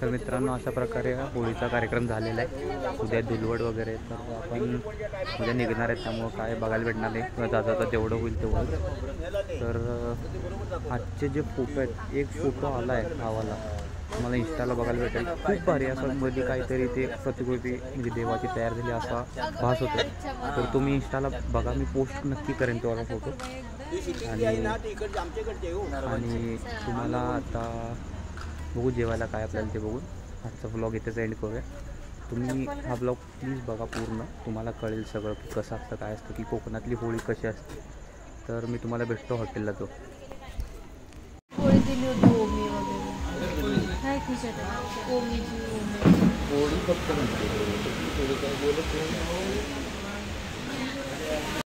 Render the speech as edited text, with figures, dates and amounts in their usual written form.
तर मित्रांनो, अशा प्रकारे होळीचा कार्यक्रम झालेला आहे. उद्या दुलवड वगैरे, तर आपण उद्या निघणार आहेत, त्यामुळं काय बघायला भेटणार नाही. जाता जेवढं होईल तेवढं. तर आजचे जे फोटो आहेत, एक फोटो आला आहे गावाला, मला इंस्टाला बघायला भेटेल. खूप भारी असं मध्ये काहीतरी ते प्रतिकृती म्हणजे देवाची तयार झाली असा भास होतो. तर तुम्ही इंस्टाला बघा, मी पोस्ट नक्की करेन तेवढा फोटो. आणि तुम्हाला आता बघू जेवायला काय आपल्याला ते बघून आजचा ब्लॉग इथेच एंड करूया. तुम्ही हा ब्लॉग प्लीज बघा पूर्ण, तुम्हाला कळेल सगळं की कसं असतं, काय असतं, की कोकणातली होळी कशी असते. तर मी तुम्हाला भेटतो हॉटेलला. तो होळी दिली होती ओमी वगैरे काय खिशात ओमीची होळी फक्त म्हणते.